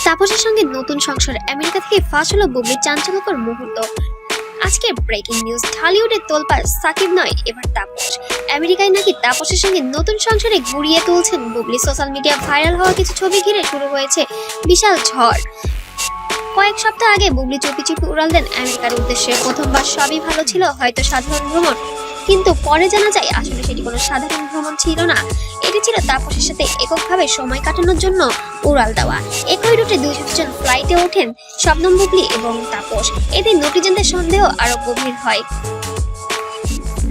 তাপসের সঙ্গে নতুন সংসার, আমেরিকা থেকে ফাঁস হলো বুবলির চাঞ্চল্যকর মুহূর্ত। আজকের ব্রেকিং নিউজ, ঢালিউডের তোলপাড় সাকিব নয়, এবার তাপস। আমেরিকায় নাকি তাপসের সঙ্গে নতুন সংসারে গুড়িয়ে তুলছেন বুবলি। সোশ্যাল মিডিয়া ভাইরাল হওয়া কিছু ছবি ঘিরে শুরু হয়েছে বিশাল ঝড়। কয়েক সপ্তাহ আগে বুবলি চুপি চুপি উড়াল দেন আমেরিকার উদ্দেশ্যে। প্রথমবার সবই ভালো ছিল, হয়তো সাধারণ ভ্রমণ, কিন্তু পরে জানা যায় আসলে সেটি কোনো সাধারণ ভ্রমণ ছিল না। এটি ছিল তাপসের সাথে এককভাবে সময় কাটানোর জন্য উড়াল দেওয়া। একই রুটে দুজন ফ্লাইটে ওঠেন শবনম বুবলি এবং তাপস। এতে নেটিজেনদের সন্দেহ আরো গভীর হয়।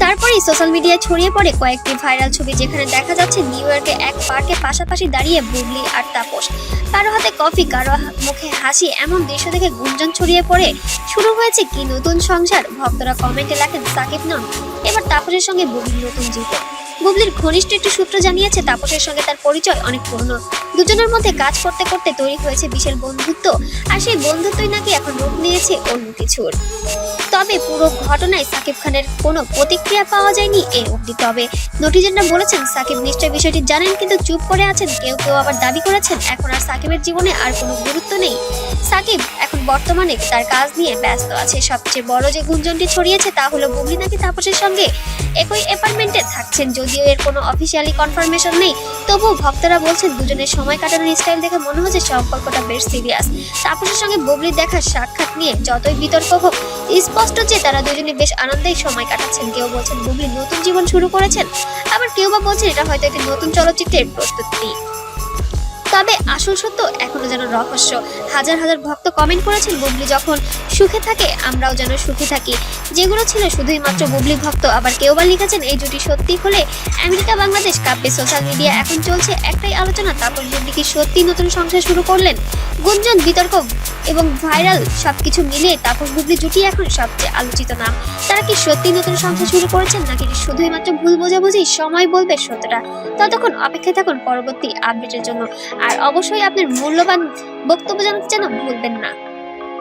তারপরেই সোশ্যাল মিডিয়ায় ছড়িয়ে পড়ে কয়েকটি ভাইরাল ছবি, যেখানে দেখা যাচ্ছে নিউ ইয়র্কে এক পার্কে পাশাপাশি দাঁড়িয়ে বুবলি আর তাপস। কারো হাতে কফি, কারো মুখে হাসি। এমন দৃশ্য দেখে গুঞ্জন ছড়িয়ে পড়ে শুরু হয়েছে কি নতুন সংসার। ভক্তরা কমেন্টে লেখেন সাকিব নন, এবার তাপসের সঙ্গে বুবলির নতুন জীবন। বুবলির ঘনিষ্ঠ একটি সূত্র জানিয়েছে তাপসের সঙ্গে তার পরিচয় অনেক পুরনো। দুজনের মধ্যে কাজ করতে করতে তৈরি হয়েছে বিশাল বন্ধুত্ব, আর সেই বন্ধুত্বই নাকি এখন রূপ নিয়েছে অন্য কিছুর। তবে পুরো ঘটনায় সাকিব খানের কোনো প্রতিক্রিয়া পাওয়া যায়নি এর অবধি। তবে নেটিজেনরা বলেছেন সাকিব নিশ্চয় বিষয়টি জানেন, কিন্তু চুপ করে আছেন। কেউ কেউ আবার দাবি করেছেন এখন আর সাকিবের জীবনে আর কোনো গুরুত্ব নেই। সাকিব এখন বর্তমানে তার কাজ নিয়ে ব্যস্ত আছে। সবচেয়ে বড় যে গুঞ্জনটি ছড়িয়েছে তা হলো বুবলি নাকি তাপসের সঙ্গে একই অ্যাপার্টমেন্টে থাকছেন। যদিও এর কোনো অফিসিয়ালি কনফার্মেশন নেই, তবুও ভক্তরা বলছেন দুজনের সময় কাটানোর স্টাইল দেখে মনে হচ্ছে সম্পর্কটা বেশ সিরিয়াস। তাপসের সঙ্গে বুবলির দেখা সাক্ষাৎ নিয়ে যতই বিতর্ক হোক, স্পষ্ট যে তারা দুজনে বেশ আনন্দেই সময় কাটাচ্ছেন। কেউ বলছেন বুবলি নতুন জীবন শুরু করেছেন, আবার কেউ বা বলছেন এটা হয়তো একটি নতুন চলচ্চিত্রের প্রস্তুতি। তবে আসল সত্য এখনো যেন রহস্য। হাজার হাজার ভক্ত কমেন্ট করেছেন বুবলি যখন সুখে থাকে আমরাও যেন সুখী থাকি, যেগুলো ছিল শুধুই মাত্র বুবলি ভক্ত। আবার কেউ বা লিখেছেন এই জুটি সত্যি হলে আমেরিকা বাংলাদেশ কাঁপবে। সোশ্যাল মিডিয়া এখন চলছে একটাই আলোচনা, তারপর বুবলি কি সত্যি নতুন সংসার শুরু করলেন? গুঞ্জন, বিতর্ক এবং ভাইরাল সবকিছু মিলিয়ে তাপস বুবলি জুটি এখন সবচেয়ে আলোচিত নাম। তারা কি সত্যি নতুন সংসার শুরু করেছেন, নাকি শুধুই মাত্র ভুল বোঝাবুঝি? সময় বলবে সত্যটা। ততক্ষণ অপেক্ষায় থাকুন পরবর্তী আপডেটের জন্য। আর অবশ্যই আপনার মূল্যবান বক্তব্য জানাতে যেন ভুলবেন না।